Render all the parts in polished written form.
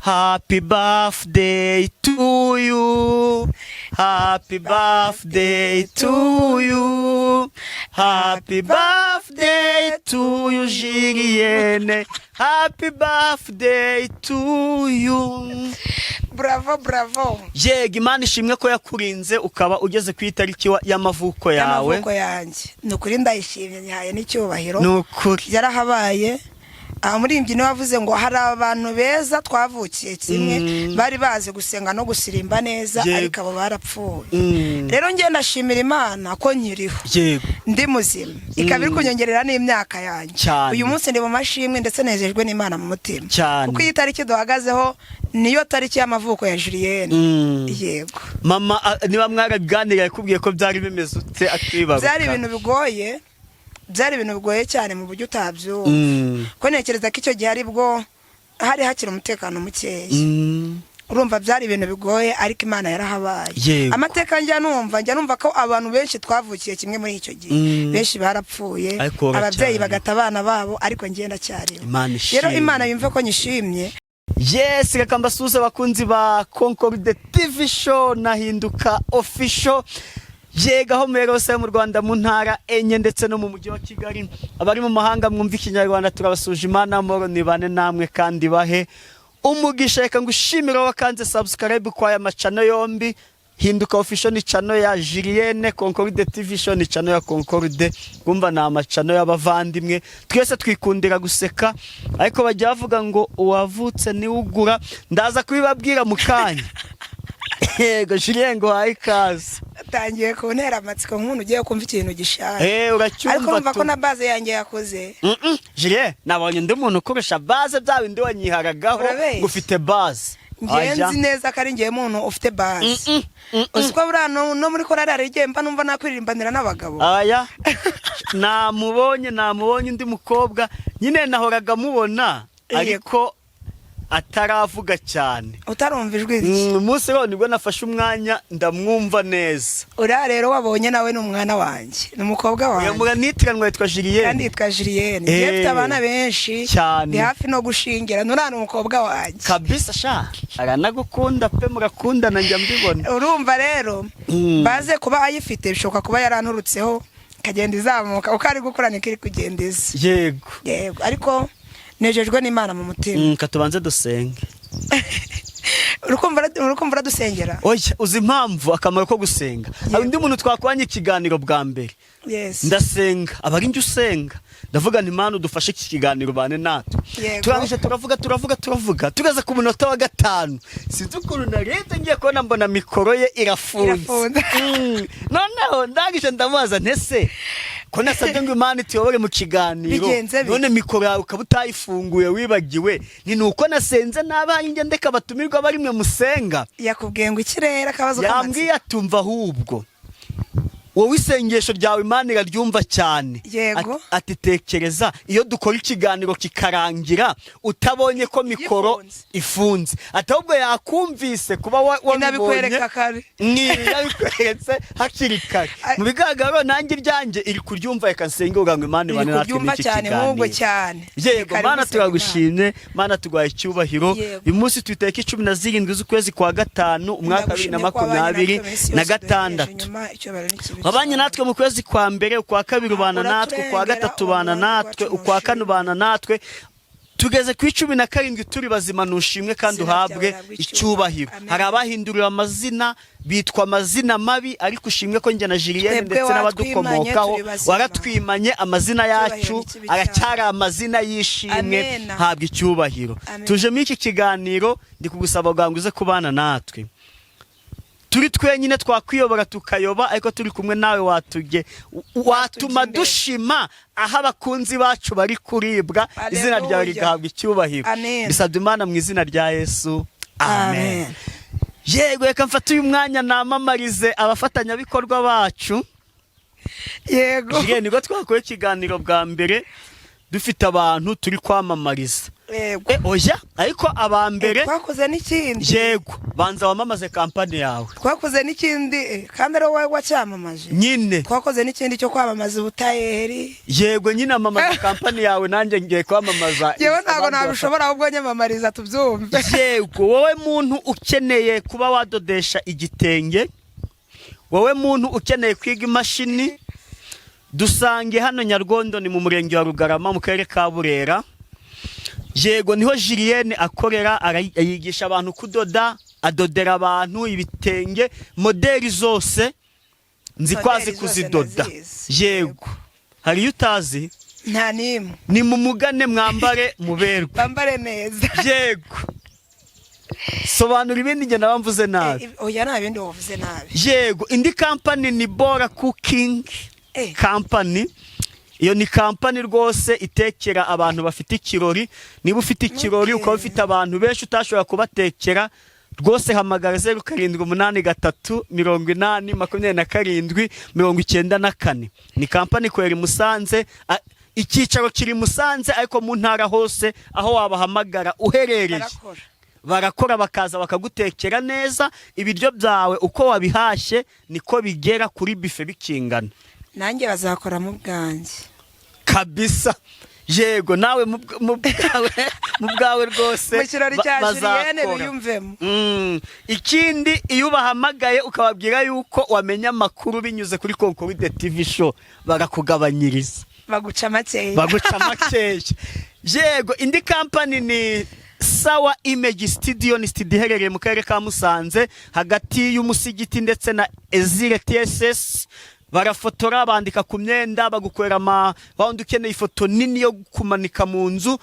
Happy birthday to you. Happy birthday to you. Happy birthday to you, Julienne. Happy birthday to you. Bravo, bravo. Yego, Imana ishimwe ko yakurinze ukaba ugeze ku itariki y'amavuko yawe. Y'amavuko yanjye. Nukuri ndayishimye nyaye n'icyubahiro. Nukuri. Yarahabaye. Umurimbyi ni wavuze ngo hari abantu beza twavukiye kimwe bari bazi gusenga no gusirimba neza ariko abo barapfuye. Rero ngiye ndashimira Imana ko nkiriho. Yego. Ndi muzima. Ikaba iri kunyongerera n'imyaka yanjye. Uyu munsi ndi mu mashimwe ndetse nezejwe n'Imana mu mutima. Kuko iyi tariki duhagazeho niyo tariki y'amavuko ya Julienne. Yego. Mama niba mwaraganira yakubwiye ko byari bimeze ute akibaruka? Byari ibintu bigoye. Byari ibintu bigoye cyane mu buryo utabyumva. Ko ntekereza ko icyo gihe ari bwo hari hakiri umutekano mukeya. Urumva byari ibintu bigoye ariko Imana yarahabaye. Amateka njya numva ko abantu benshi twavukiye kimwe muri icyo gihe. Benshi barapfuye, ababyeyi bagata abana babo ariko ngenda cyariho. Rero Imana yumve ko nyishimye. Yes, reka mbasuze abakunzi ba Concorde TV show nahinduka official. Yega ho merose mu Rwanda mu ntara enye ndetse no mu mujyi wa Kigali. Abari mu mahanga mwumva ikinyarwanda turabasuje Imana amoro nibane namwe kandi bahe umugisha. Reka ngushimira wakanze subscribe kwa aya macano yombi. Hinduka official ni channel ya Julienne, Concorde TV show ni channel ya Concorde. Kumva na amacano y'abavandimwe. Twese twikundira guseka ariko bajya bavuga ngo uwavutse ni ugura. Ndaza kubibabwira mu kanya. Yego Julienne ngo hayikaze. Tangiye kuntera amatsiko nk'umuntu ugiye kumva ikintu gishaje. Uracyumva ariko umva ko na base yanjye yakoze. Julienne nabonye ndi umuntu ukoresha base byawe ndi wanyiharagaho ufite base. Ngenzi neza kari ngiye muntu ufite base. Usiko burano no muri korari arigemba numva nakwirimbanira n'abagabo. Aya namubonye ndi mukobwa nyine nahoraga mubona ariko ataravuga cyane. Utarumva ijwi rye. Umunsi rero nibwo nafashe umwanya ndamwumva neza. Ura rero wabonye nawe n'umwana wanjye n'umukobwa wanjye. Yamura nitiranwa yitwa Julienne. Kandi yitwa Julienne. Yefite abana benshi. Ndi hafi no gushingira nurana umukobwa wanjye. Kabisa sha. Aranagukunda pe murakundana njya mbibona. Urumva rero baze kuba ayifite bishoka kuba yaranturutseho kagenda izamuka uko ari gukorana kiri kugendeza. Yego. Ariko nejejwe n'Imana mu mutima. Katubanze dusenge. Urukumva dusengera. Oya uzi impamvu akamaro ko gusenga. Undi muntu twakwanye ikiganiro bwa mbere. Ndasenga abari njye usenga. Ndavuga nti Imana udufashe iki kiganiro bane natwe. Turangije turavuga tugaza ku munota wa 5. Sinzi ukuntu narete ngiye kubona mbona mikoro ye irafunze. Noneho ndagije ndamubaza ntese ko nasabye ngo Imana itiyobore mu kiganiro none mikoro yawe ukaba utayifunguye wibagiwe ni nuko nasenze nabaye nge ndeka batumirwa bari mwe musenga. Yakubwiye ngo ikirere akabazo kamatse. Yambwiye atumva ahubwo wowe isengesho ryawe Imana iraryumva cyane. Ati tekereza iyo dukora ikiganiro kikarangira utabonye ko mikoro ifunze atahubwo yakumvise kuba wabibonye niyabikweretse hakiri kare. Mu bigaragaro nanjye ryanjye iri kuryumva ikansenge ugango Imana ibane natwe n'iki kiganiro cyane. Yego Mana turagushimye Mana tugwaye icyubahiro. Uyu munsi twiteka 17 z'ukwezi kwa 5 umwaka 2026. Wabanye natwe mu kwezi kwa mbere ukwa kabiri ubana natwe ukwa gatatu ubana natwe ukwa kane ubana natwe tugeze ku 17 turi bazima nushimwe kandi uhabwe icyubahiro. Hari abahindurira amazina bitwa amazina mabi ariko ushimwe ko njye na Julienne ndetse n'abadukomokaho waratwimanye amazina yacu aracyari amazina yishimwe habwe icyubahiro. Tuje muri iki kiganiro ndi kugusaba ganguze kubana natwe. Turi twenyine twakwiyobora tukayoba ariko turi kumwe nawe watuma dushima aho abakunzi bacu bari kuribwa izina ryawe rigahabwa icyubahiro. Bisabye Imana mu izina rya Yesu. Amen. Yego reka mfate uyu mwanya namamarize abafatanyabikorwa bacu. Yego. Nibwo twakoye ikiganiro bwa mbere dufite abantu turi kwamamariza. oya ariko abambere twakoze n'ikindi yego banza wamamaze kampani yawe twakoze n'ikindi kandi ari wowe wacyamamaje nyine twakoze n'ikindi cyo kwamamaza ubutayeri yego nyine amamaza kampani yawe nanjye ngiye kwamamaza yewe ntabwo nabishobora ahubwo nyamamariza tubyumve yego wowe muntu ukeneye kuba wadodesha igitenge wowe muntu ukeneye kwiga imashini dusange hano Nyarwondo ni mu murenge wa Rugarama mu karere ka Burera yego niho Julienne akorera yigisha abantu kudoda adodera abantu ibitenge modeli zose nzi kwazi kuzidoda yego hari utazi nta nimwe ni mu mugane mwambare muberwe bambare neza yego sobanura ibindi nge nabamvuze nabi oya nta bindi wavuze nabi yego indi company ni Bora Cooking company iyo ni company rwose itekera abantu bafite ikirori niba ufite ikirori ukaba ufite abantu benshi utashobora kubatekera rwose hamagara 0783802794 ni company kwera Musanze icyicaro kiri Musanze ariko mu ntara hose aho wabahamagara uherereye barakora bakaza bakagutekera neza ibiryo byawe uko wabihashye niko bigera kuri bife bikingana nanjye bazakora mu bwanjye kabisa yego nawe mu bwawe rwose mu kirori cya Julienne biyumvemo ikindi iyo ubahamagaye ukababwira yuko wamenya amakuru binyuze kuri Konkoride TV show barakugabanyiriza baguca makeya yego indi company ni Sawa Image Studio ni studio iherereye mu karere ka Musanze hagati y'umusigiti ndetse na Ezire TSS barafotora bandika ku myenda bagukorera wandi ukeneye ifoto nini yo kumanika mu nzu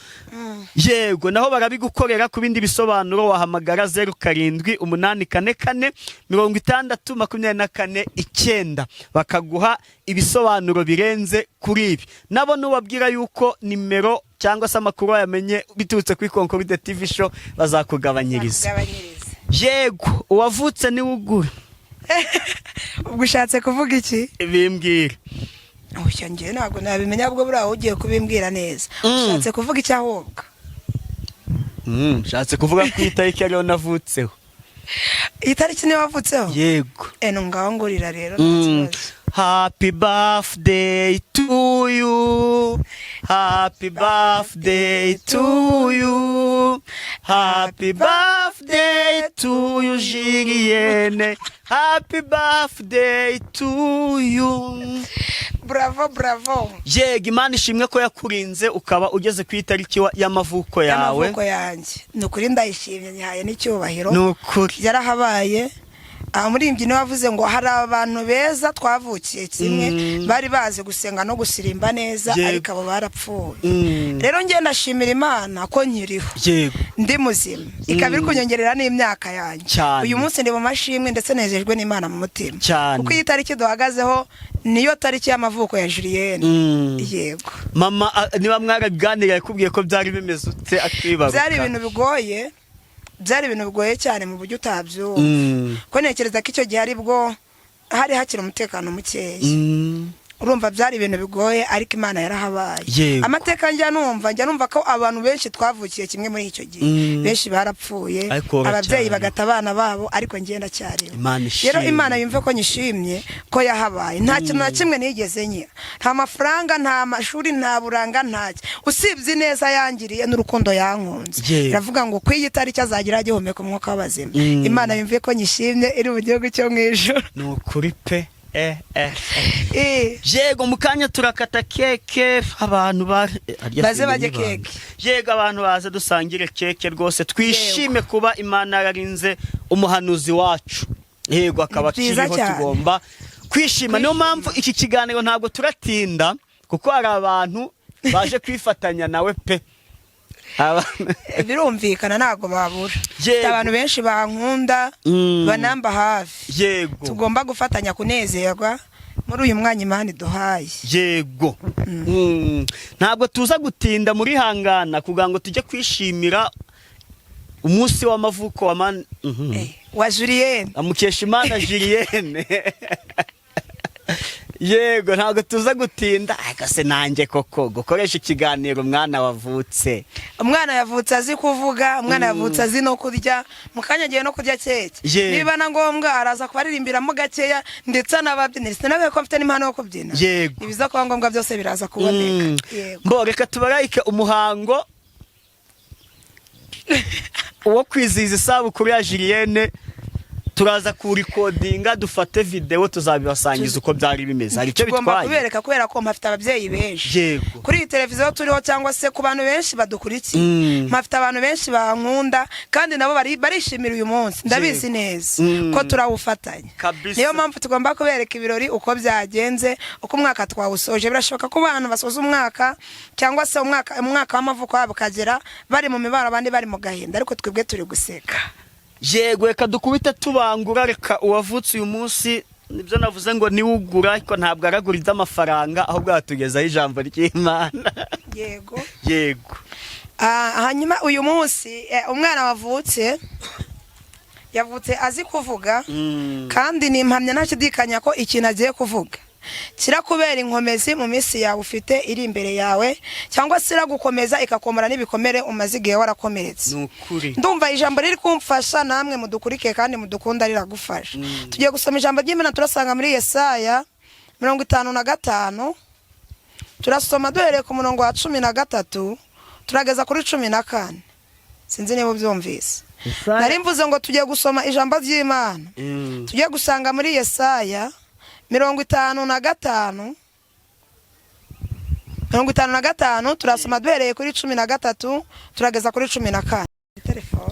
yego naho barabigukorera ku bindi bisobanuro wahamagara 07845624 bakaguha ibisobanuro birenze kuri ibi nabo nubabwira yuko nimero cyangwa se amakuru yamenye biturutse kuri Konkoride TV show bazakugabanyiriza yego uwavutse ni ugura ubwo ushatse kuvuga iki bimbwira ushya ngiye ntabwo nabimenya bwo buriya ugiye kubimbwira neza ushatse kuvuga iki ahubwo ushatse kuvuga ku itariki ariyo navutseho itariki niyo wavutseho yego ngaho ngurira rero Happy birthday to you. Happy birthday to you. Happy birthday to you, Julienne. Happy birthday to you. Bravo. Yego Imana ishimwe ko yakurinze ukaba ugeze ku itariki y'amavuko yawe. Amavuko yanjye. Nukuri ndayishimye nyahaye n'icyubahiro. Nukuri. Yarahabaye. Muri imbyino wavuze ngo hari abantu beza twavukiye kimwe bari bazi gusenga no gusirimba neza ariko abo barapfuye rero ngiye ndashimira Imana ko nkiriho ndi muzima ikabiri kunyongerera n'imyaka yanjye uyu munsi ndi mu mashimwe ndetse nezejwe n'Imana mu mutima kuko iyi tariki duhagazeho niyo tariki y'amavuko ya Julienne yego mama niba mwaraganira yakubwiye ko byari bimeze ute atwibaruka byari ibintu bigoye cyane mu buryo utabyumva ko ntekereza ko icyo gihe ari bwo hari hakiri umutekano mukeya urumva byari ibintu bigoye ariko Imana yarahabaye amateka njya numva ko abantu benshi twavukiye kimwe muri icyo gihe benshi barapfuye ababyeyi bagata abana babo ariko ngenda cyari rero Imana yumve ko nyishimye ko yahabaye nta kintu na kimwe nigeze nyira nta mafaranga nta mashuri nta buranga ntacyo usibye neza yangiriye n'urukundo yankunze iravuga ngo ku iyi tariki azagira agihumeka umwuka w'abazima Imana yumve ko nyishimye iri mu gihugu cyo mu ijuru ni ukuri pe yego mukanya turakata keke abantu baze bajye keke yego abantu baze dusangire keke rwose twishime kuba Imana yararinze umuhanuzi wacu yego akaba kiriho tugomba kwishima niyo mpamvu iki kiganiro ntabwo turatinda kuko hari abantu baje kwifatanya nawe pe birumvikana ntago babura abantu benshi bankunda banamba hafi yego tugomba gufatanya kunezerwa muri uyu mwanya Imana iduhaye yego ntabwo tuza gutinda muri hangana kugira ngo tujye kwishimira umunsi w'amavuko wa Julienne amukesha Imana Julienne yego ntabwo tuza gutinda agase nanjye koko gukoresha ikiganiro umwana wavutse. Umwana yavutse azi kuvuga, umwana yavutse azi no kurya, mukanya agiye no kurya keke. Niba na ngombwa araza kubaririmbiramo gakeya ndetse anababyinira. Sinabe ko mfite n'impano yo kubyina. Ibiza kwa ngombwa byose biraza kuboneka. Yego. Mbo reka tubarayike umuhango uwo kwizihiza isabukuru ya Julienne. Turaza kurikodinga dufate video tuzabibasangiza uko byari bimeze. Hari icyo bitwaye. Tugomba kubereka kubera ko mpafite ababyeyi benshi. Kuri televiziyo turiho cyangwa se ku bantu benshi badukurikiye. Mpafite abantu benshi bankunda kandi nabo barishimira uyu munsi. Ndabizi neza ko turawufatanya. Niyo mpamvu tugomba kubereka ibirori uko byagenze, uko umwaka twawusoje. Birashoboka ko abantu basoza umwaka cyangwa se umwaka w'amavuko yabo kagera bari mu mibara abandi bari mu gahinda, ariko twebwe turi guseka. Yego reka dukubita tubangura. Reka uwavutse uyu munsi nibyo navuze ngo niwugura ariko ntabwo araguriza amafaranga ahubwo atugezaho ijambo ry'Imana. Yego. Hanyuma uyu munsi umwana wavutse yavutse azi kuvuga kandi nimpamya ntashidikanya ko ikintu agiye kuvuga kirakubera inkomezi mu minsi yawe ufite iri imbere yawe, cyangwa se iragukomeza ikakomora n'ibikomere umaze igihe warakomeretse. Ndumva ijambo riri kumfasha, namwe mudukurike kandi mudukunda riragufasha. Tugiye gusoma ijambo ry'Imana turasanga muri Yesaya 55. Turasoma duhereye ku murongo wa 13 turageza kuri 14. Sinzi niba ubyumvise. Nari mvuze ngo tugiye gusoma ijambo ry'Imana. Tugiye gusanga muri Yesaya 55 turasoma duhereye kuri 13 turageza kuri 14.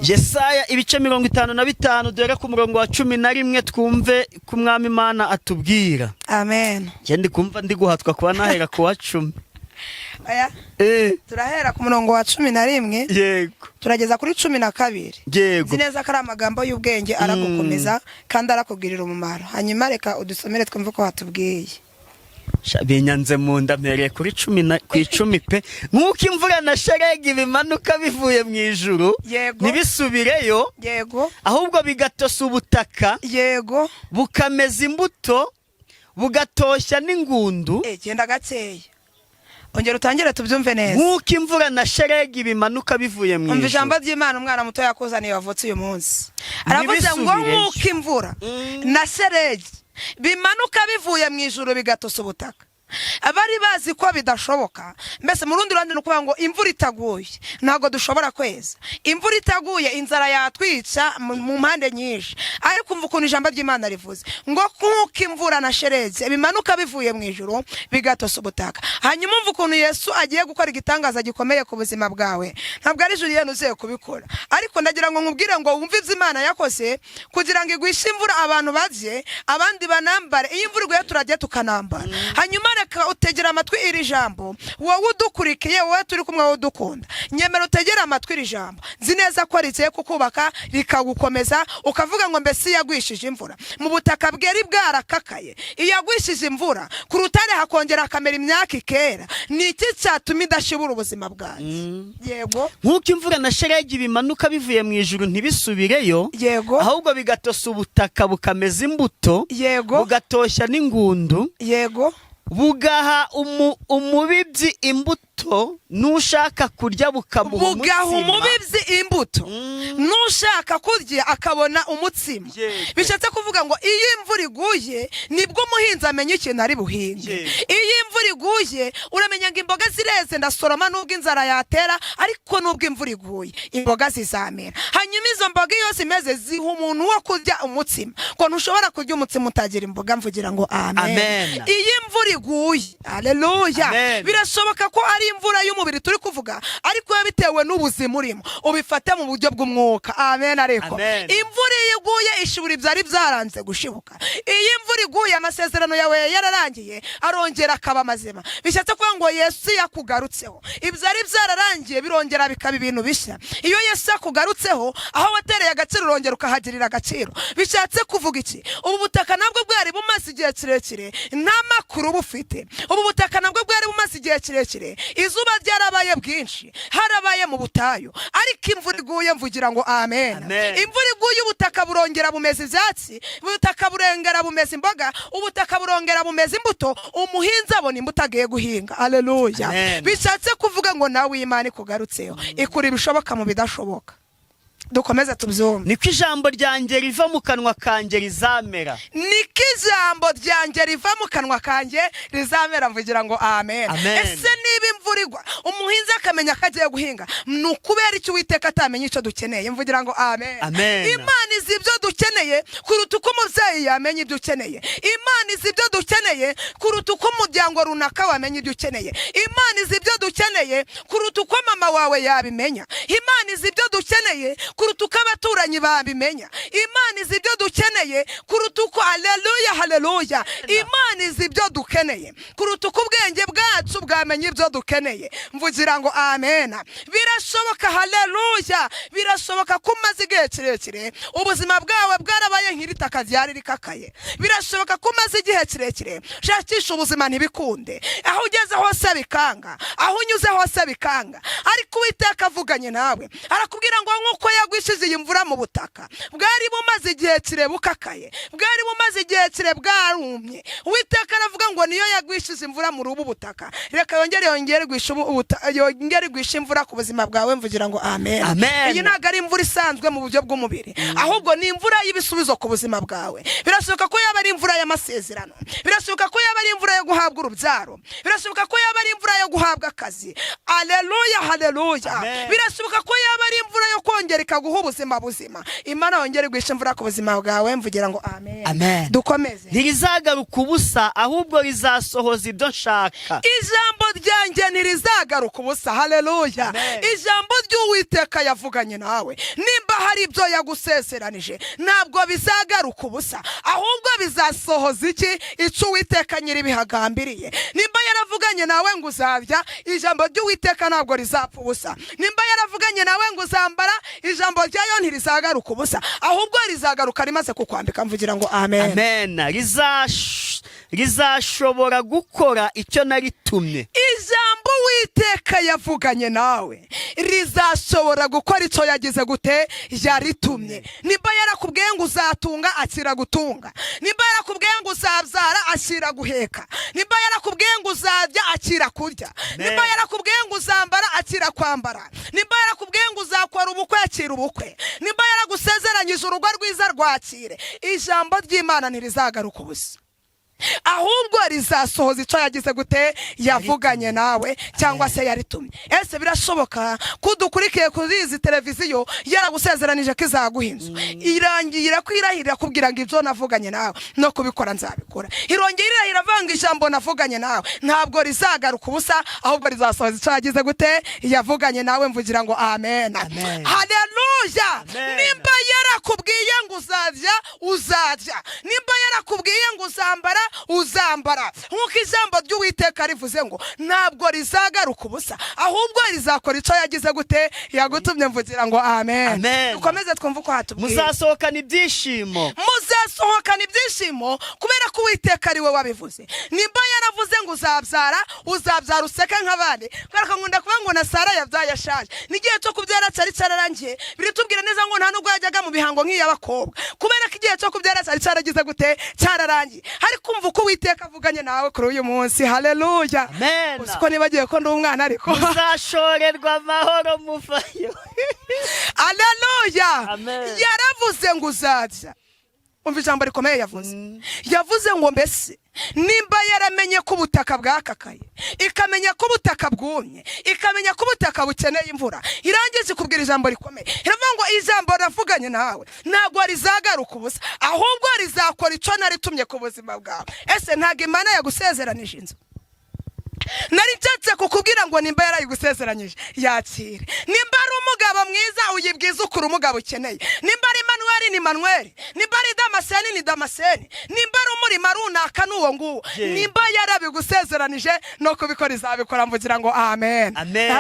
Yesaya ibice 55 dore ku murongo wa 11 twumve ku Umwami Imana atubwira. Amen. Ndi kumva ndi guhatwa kuba nahera ku wa 10. Aya. Turahera ku murongo wa 11. Yego. Turageza kuri 12. Yego. Zineza ko ari amagambo y'ubwenge aragukomeza kandi arakugirira umumaro. Hanyuma reka udusomere twumve ko hatubwiye. Binyanze mu nda mpereye kuri 10 pe. Nkuko imvura na sharegi bimanuka bivuye mu ijuru. Nibisubireyo. Yego. Ahubwo bigatosa ubutaka. Yego. Bukameza imbuto, bugatoshya n'ingundu. Genda gakeye. Ongera utangire tubyumve neza. Nkuko imvura na sharegi bimanuka bivuye mu ijuru. Umva ijambo ry'Imana umwana muto yakuzaniye wavutse uyu munsi. Aravuze ngo nkuko imvura na sharegi bimanuka bivuye mu ijuru bigatosa ubutaka. Abari bazi ko bidashoboka, mbese mu rundi ruhande nukuvuga ngo imvura itaguye ntago dushobora kweza. Imvura itaguye inzara yatwica mu mpande nyinshi, ariko umva ukuntu ijambo ry'Imana rivuze ngo kuko imvura na shereze bimanuka bivuye mu ijuru bigatosa ubutaka. Hanyuma umva ukuntu Yesu agiye gukora igitangaza gikomeye ku buzima bwawe. Ntabwo ari Julienne uziye kubikora, ariko ndagira ngo nkubwire ngo wumve ivyo Imana yakoze kugira ngo igwishe imvura abantu baje abandi banambare. Iyi imvura iguye turagiye tukanambara. Hanyuma reka utegera amatwi iri jambo, wowe udukurikiye, wowe turi kumwe, wowe udukunda, nyemera utegera amatwi iri jambo. Nzi neza ko rigiye kukubaka rikagukomeza, ukavuga ngo mbese yagwishije imvura mu butaka bweri bwarakakaye, iyagwishije imvura ku rutare hakongera akamera imyaka ikera. Ni iki cyatuma idashibura ubuzima bwanjye? Yego. Nkuko imvura na sheregi bimanuka bivuye mu ijuru ntibisubireyo, yego, ahubwo bigatosa ubutaka bukameza imbuto, yego, bugatoshya n'ingundu, yego, bugaha umubibyi imbuto nushaka kurya bukamuha umutsima. Bugaha umubibyi imbuto nushaka kurya akabona umutsima. Bishatse kuvuga ngo iyi imvura iguye nibwo umuhinzi amenya ikintu ari buhinge. Iyi imvura iguye uramenya ngo imboga zireze ndasoroma nubwo inzara yatera, ariko nubwo imvura iguye imboga zizamera. Hanyuma izo mboga yose imeze ziha umuntu wo kurya umutsima. Ko ntushobora kurya umutsima utagira imboga, mvugira ngo amen. Iyi imvura iguye, haleluya, birashoboka ko ari imvura y'umubiri turi kuvuga, ariko bitewe n'ubuzima urimo ubifate mu buryo bw'umwuka. Amen. Ariko imvura iguye ishibura ibyari byaranze gushibuka. Iyi imvura iguye amasezerano yawe yararangiye arongera akaba mazima. Bishatse kuvuga ngo Yesu yakugarutseho, ibyari byararangiye birongera bikaba ibintu bishya. Iyo Yesu yakugarutseho, aho watereye agaciro urongera ukahagirira agaciro. Bishatse kuvuga iki? Ubu butaka nabwo bwari bumaze igihe kirekire nta makuru bufite. Ubu butaka nabwo bwari bumaze igihe kirekire izuba ryarabaye bwinshi, harabaye mu butayu, ariko imvura iguye mvugira ngo amen. Imvura iguye nguyu ubutaka burongera bumeza ibyatsi, ubutaka burongera bumeza imboga, ubutaka burongera bumeza imbuto, umuhinzi abona imbuto agiye guhinga. Haleluya. Bishatse kuvuga ngo nawe Imana ikugarutseho ikura ibishoboka mu bidashoboka. Dukomeze tubyumve. Niko ijambo ryanjye riva mu kanwa kanjye rizamera. Niko ijambo ryanjye riva mu kanwa kanjye rizamera, mvugira ngo amen. Ese niba imvura igwa umuhinzi akamenya ko agiye guhinga, ni ukubera icyo Uwiteka atamenya icyo dukeneye? Mvugira ngo amen. Imana izi ibyo dukeneye kuruta uko umubyeyi yamenya ibyo ukeneye. Imana izi ibyo dukeneye kuruta uko umuryango runaka wamenya ibyo ukeneye. Imana izi ibyo dukeneye kuruta uko mama wawe yabimenya. Imana izi ibyo dukeneye kuruta uko abaturanyi babimenya. Imana izi ibyo dukeneye kuruta uko, haleluya haleluya, Imana izi ibyo dukeneye kuruta uko ubwenge bwacu bwamenya ibyo dukeneye. Mvugira ngo amen. Birashoboka, haleluya, birashoboka ko umaze igihe kirekire ubuzima bwawe bwarabaye nk'itaka ryari rikakaye. Birashoboka ko umaze igihe kirekire shakisha ubuzima ntibikunde, aho ugeze hose bikanga, aho unyuze hose bikanga, ariko Uwiteka avuganye nawe arakubwira ngo nk'uko yagwishije iyi mvura mu butaka bwari bumaze igihe kire bukakaye, bwari bumaze igihe kire bwarumye, Uwiteka aravuga ngo niyo yagwishije imvura muri ubu butaka, reka yongere gwisha imvura ku buzima bwawe. Mvugira ngo amen. Iyi ntabwo ari imvura isanzwe mu buryo bw'umubiri, ahubwo ni imvura y'ibisubizo ku buzima bwawe. Birashoboka ko yaba ari imvura y'amasezerano, birashoboka ko yaba ari imvura yo guhabwa urubyaro, birashoboka ko yaba ari imvura yo guhabwa akazi. Haleluya haleluya. Birashoboka ko yaba ari imvura yo kongera ikaguha ubuzima buzima. Imana yongere gwisha imvura ku buzima bwawe. Mvugira ngo amen. Dukomeze. Ntirizagaruka ubusa, ahubwo rizasohoza ibyo nshaka. Ijambo ryanjye ntirizagaruka ubusa. Haleluya. Ijambo ry'Uwiteka yavuganye nawe, nimba hari ibyo yagusezeranije ntabwo bizagaruka ubusa, ahubwo bizasohoza iki? Icyo Uwiteka nyiribihagambiriye. Nimba yaravuganye nawe ngo uzarya, ijambo ry'Uwiteka ntabwo rizapfa ubusa. Nimba yaravuganye nawe ngo uzambara, ijambo ryayo ntirizagaruka ubusa, ahubwo rizagaruka rimaze kukwambika. Mvugira ngo amen. Rizashobora gukora icyo naritumye. Ijambo Uwiteka yavuganye nawe rizashobora gukora icyo yagize gute? Yaritumye. Nimba yarakubwiye ngo uzatunga, akira gutunga. Nimba yarakubwiye ngo uzabyara, akira guheka. Nimba yarakubwiye ngo uzarya, akira kurya. Nimba yarakubwiye ngo uzambara, akira kwambara. Nimba yarakubwiye ngo uzakora ubukwe, akira ubukwe. Nimba yaragusezeranyije urugo rwiza, rwakire. Ijambo ry'Imana ntirizagaruka ubusa, ahubwo rizasohoza icyo yagize gute? Yavuganye nawe cyangwa se yaritumye. Ese birashoboka ko dukurikiye kuri izi televiziyo yaragusezeranije ko izaguha inzu, irangira ko irahirira kubwira ngo ibyo navuganye nawe no kubikora nzabikora, irongera irahira avanga ijambo navuganye nawe, ntabwo rizagaruka ubusa, ahubwo rizasohoza icyo yagize gute? Yavuganye nawe. Mvugira ngo amen. Haleluya. Nimba yarakubwiye ngo uzarya, uzarya. Nimba yarakubwiye ngo uzambara, uzambara. Nk'uko ijambo ry'Uwiteka rivuze ngo ntabwo rizagaruka ubusa, ahubwo rizakora icyo yagize gute? Yagutumye. Mvugira ngo amen. Dukomeze twumve uko hatubwiye. Muzasohokana ibyishimo. Muzasohokana ibyishimo kubera ko Uwiteka ari we wabivuze. Nimba yaravuze ngo uzabyara, uzabyara useke nk'abandi. Kubera ko nkunda kuvuga ngo na Sara yabyaye ashaje, n'igihe cyo kubyara cyari cyararangiye. Biritubwira neza ngo nta nubwo yajyaga mu bihango nk'iy'abakobwa, kubera ko igihe cyo kubyara cyari cyaragize gute? Cyararangiye. Hari kumva uko Uwiteka avuganye nawe kuri uyu munsi. Haleluya. Uko nibagiye ko ndi umwana ariko muzashorerwa amahoro muvayo. Haleluya. Yaravuze ngo uzarya. Umva ijambo rikomeye yavuze. Yavuze ngo mbese nimba yaramenye ko ubutaka bwakakaye, ikamenya ko ubutaka bwumye, ikamenya ko ubutaka bukeneye imvura, irangiza ikubwira ijambo rikomeye. Iravuga ngo ijambo ravuganye nawe ntabwo rizagaruka ubusa, ahubwo rizakora icyo naritumye ku buzima bwawe. Ese ntabwo Imana yagusezeranije inzu? Nari nshatse kukubwira ngo nimba yarayigusezeranyije yakire. Nimba ari umugabo mwiza, uyibwiza ukuri umugabo ukeneye. Nimba ari Manuel ni Manuel, nimba ari Damascene ni Damascene, nimba ari umurima runaka n'uwo nguwo. Nimba yarabigusezeranije no kubikora izabikora. Mvugira ngo amen.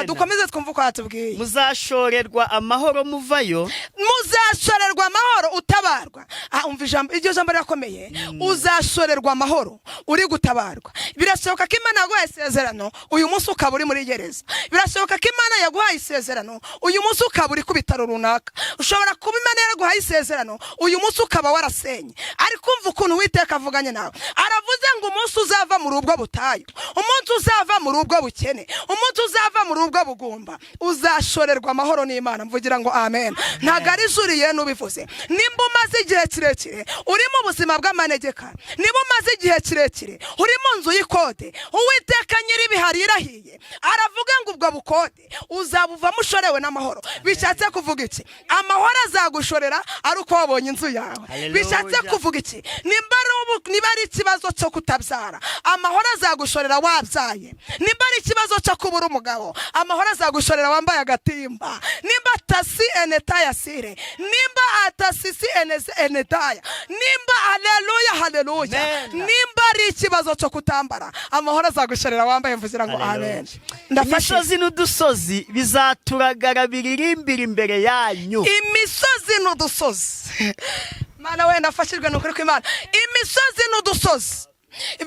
Dukomeze twumve uko hatubwiye. Muzashorerwa amahoro muvayo. Muzashorerwa amahoro utabarwa. Umva ijambo, iryo jambo rirakomeye. Uzashorerwa amahoro uri gutabarwa. Birashoboka ko Imana yaguhaye isezerano, uyu munsi ukaba uri muri gereza. Birashoboka ko Imana yaguhaye isezerano, uyu munsi ukaba uri ku bitaro runaka. Ushobora kuba Imana yaguhaye isezerano uyu munsi ukaba warasenye, ariko umva ukuntu Uwiteka avuganye nawe. Aravuze ngo umunsi uzava muri ubwo butayu, umunsi uzava muri ubwo bukene, umunsi uzava muri ubwo bugumba, uzashorerwa amahoro n'Imana. Mvugira ngo amen. Ntago ari juriye nubivuze. Nimba umaze igihe kirekire uri mu buzima bw'amanegeka, niba umaze igihe kirekire uri mu nzu y'ikode, Uwiteka nyir'ibihari irahiye aravuga ngo ubwo bukode uzabuvamo ushorewe n'amahoro. Bishatse kuvuga iki? Amahoro azagushorera ari uko wabonye inzu yawe. Bishatse kuvuga iki? Niba ari ikibazo cyo kutabyara, amahoro azagushorera wabyaye. Niba ari ikibazo cyo kubura umugabo, amahoro azagushorera wambaye agatimba. Nimba tasi enetaya sire, nimba atasisi enetaya, nimba haleluya haleluya, nimba ari ikibazo cyo kutambara, amahoro azagushorera wambaye. Mvugira ngo amen. Imisozi n'udusozi bizaturagara biririmbira imbere yanyu. Imisozi n'udusozi, Mana wenda afashijwe n'ukuri kw'Imana. Imisozi n'udusozi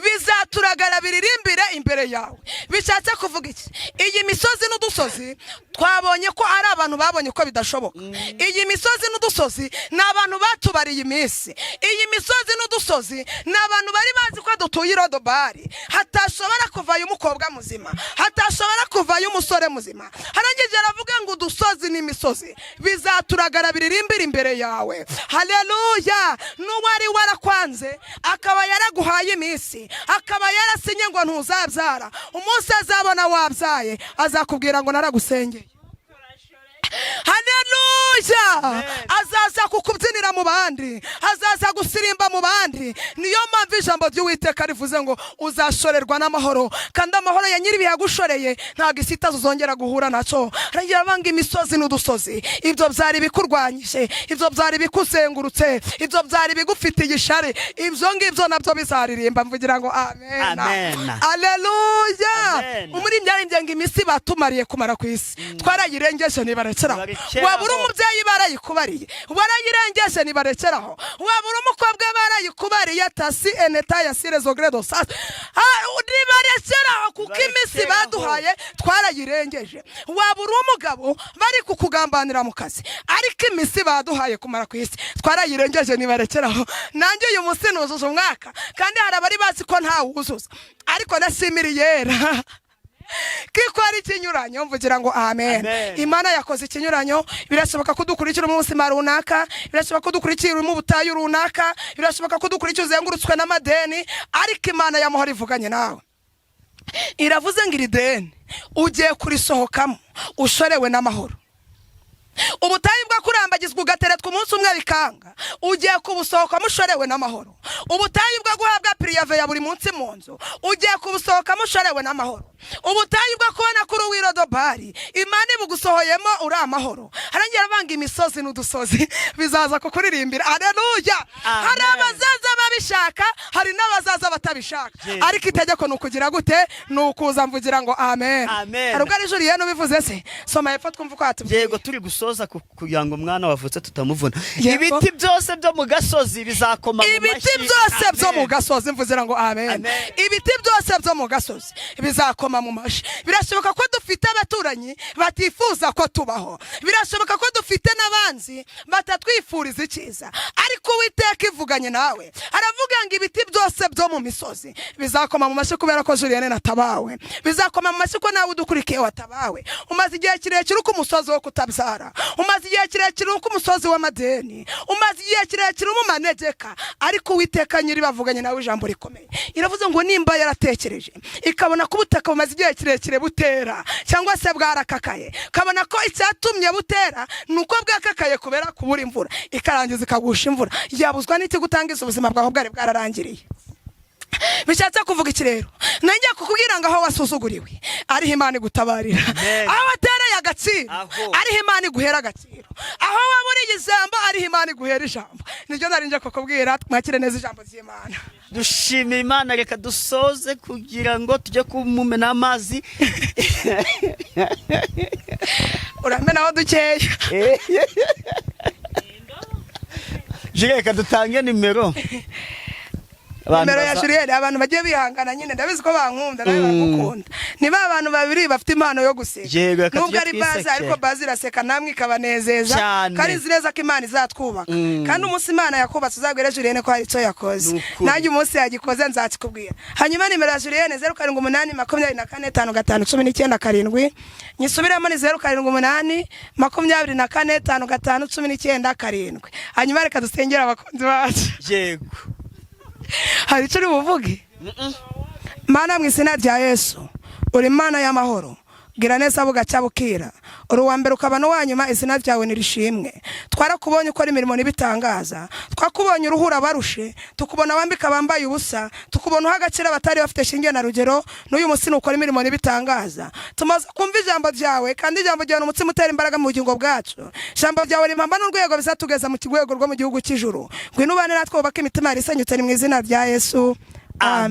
bizaturagara biririmbire imbere yawe. Bishatse kuvuga iki? Iyi misozi n'udusozi twabonye ko ari abantu babonye ko bidashoboka. Iyi misozi n'udusozi ni abantu batubariye iminsi. Iyi misozi n'udusozi ni abantu bari bazi ko dutuye Rodobari, hatashobora kuvayo umukobwa muzima, hatashobora kuvayo umusore muzima. Harangije aravuga ngo udusozi n'imisozi bizaturagara biririmbire imbere yawe. Haleluya. N'uwari warakwanze akaba yaraguhaye iminsi, akaba yarasinye ngo ntuzabyara, umunsi azabona wabyaye azakubwira ngo naragusengeye. Haleluya. Azaza kukubyinira mu bandi, azaza gusirimba mu bandi. Niyo mpamvu ijambo ry'Uwiteka rivuze ngo uzashorerwa n'amahoro, kandi amahoro ya nyir'ibihe yagushoreye ntabwo isi itazongera guhura nacyo. Aragira banga imisozi n'udusozi, ibyo byari bikurwanyije, ibyo byari bikuzengurutse, ibyo byari bigufitiye ishari, ibyo ngibyo nabyo bizaririmba. Mvugira ngo amen. Haleluya. Muri byarindye ngo imisi batumariye kumara ku isi twarayirengeje nibarekeraho. Wabura umubyeyi barayikubariye, warayirengeje nibarekeraho. Wabura umukobwa barayikubariye, tasi enetaya sire zogredo sas nibarekeraho, kuko imisi baduhaye twarayirengeje. Wabura umugabo bari kukugambanira mu kazi, ariko imisi baduhaye kumara ku isi twarayirengeje nibarekeraho. Nanjye uyu munsi nuzuza umwaka, kandi hari abari bazi ko nta wuzuza, ariko nashimiriye yera kiko ari ikinyuranyo. Mvugira ngo amen. Imana yakoze ikinyuranyo. Birashoboka kudukurikira umunsi runaka, birashoboka kudukurikira mu butayu runaka, birashoboka kudukurikira uzengurutswe n'amadeni, ariko Imana y'amahoro ivuganye nawe. Iravuze ngo iri deni ugiye kurisohokamo ushorewe n'amahoro. Ubutayu bwa kurambagizwa ugateretwa umunsi umwe bikanga, ugiye kubusohoka mushorewe n'amahoro. Ubutayu bwa guhabwa priyave ya buri munsi mu nzu, ugiye kubusohoka mushorewe n'amahoro. Ubutayu bwa kubona kuri Rodobari, Imana ibugusohoyemo uri amahoro. Harangira banga imisozi n'udusozi bizaza kukuririmbira. Haleluya. Hari abazaza babishaka, hari n'abazaza batabishaka, ariko itegeko nukugira gute? Nukuza. Mvugira ngo amen. Hari ubwo ari juri yeno bivuze se. Soma hepfo twumva ko atubwiye. Yego turi gusoza kugira ngo umwana wavutse tutamuvuna. Ibiti byose byo mu gasozi bizakoma mu mashi. Ibiti byose byo mu gasozi. Mvugira ngo amen. Ibiti byose byo mu gasozi bizakoma mu mashi. Birashoboka ko dufite abaturanyi batifuza ko tubaho, birashoboka ko dufite n'abanzi batatwifuriza icyiza, ariko Uwiteka ivuganye nawe aravuga ngo ibiti byose byo mu misozi bizakoma mu mashi, kubera ko Julienne natabawe. Bizakoma mu mashi ko nawe udukurikiye watabawe. Umaze igihe kirekire uko umusozi wo kutabyara, umaze igihe kirekire uko umusozi w'amadeni, umaze igihe kirekire mu manegeka, ariko Uwiteka nyiri bavuganye nawe ijambo rikomeye. Iravuze ngo nimba yaratekereje ikabona ko ubutaka bumaze igihe kirekire butera cyangwa se bwarakakaye, kabona ko icyatumye butera nuko bwakakaye kubera kubura imvura, ikarangiza ikagusha imvura, yabuzwa n'iki gutangiza ubuzima bwaho bwari bwararangiriye. Bishatse kuvuga iki rero? Nanjye kukubwira ngo aho wasuzuguriwe ariho Imana igutabarira, aho watereye agaciro ariho Imana iguhera agaciro, aho waburiye ijambo ariho Imana iguhera ijambo. Nibyo narinje kukubwira. Mwakire neza ijambo ry'Imana. Dushimira Imana. Reka dusoze kugira ngo tujye kumumena amazi. Uramena aho dukeya. Reka dutange nimero. Nimero ya Julienne abantu bagiye bihangana nyine ndabizi ko bankunda nawe bagukunda. ni ba bantu babiri bafite impano yo guseka. Yego, reka nubwo tujye ari bazi twisekera. ariko bazi iraseka namwe ikabanezeza Cyane. kandi izi neza ko Imana izatwubaka kandi umunsi Imana yakubatse uzabwire Julienne ko hari icyo yakoze. Nukuri. Nanjye umunsi yagikoze nzakikubwira. Hanyuma nimero ya Julienne 07824519 nyisubiramo ni 07824519 hanyuma reka dusengera abakunzi bacu. Yego. Hari icyo uri buvuge? Mana mu izina rya Yesu uri Imana y'amahoro gira neza bugacya bukira uri uwa mbere ukaba n'uwanyuma izina ryawe nirishimwe. Twarakubonye ukora imirimo n'ibitangaza, twakubonye uruhura barushe, tukubona wambika bambaye ubusa, tukubona uhagacira batari bafite shinge na rugero, n'uyu munsi ukora imirimo n'ibitangaza. Tumaze kumva ijambo ryawe kandi ijambo ryawe n'umutsima utera imbaraga mu bugingo bwacu. Ijambo ryawe rimpamba n'urwego bizatugeza mu kigwego rwo mu gihugu cy'ijuru. Ngwino ubane natwe ubaka imitima yarisenyutse mu izina rya Yesu. Amen.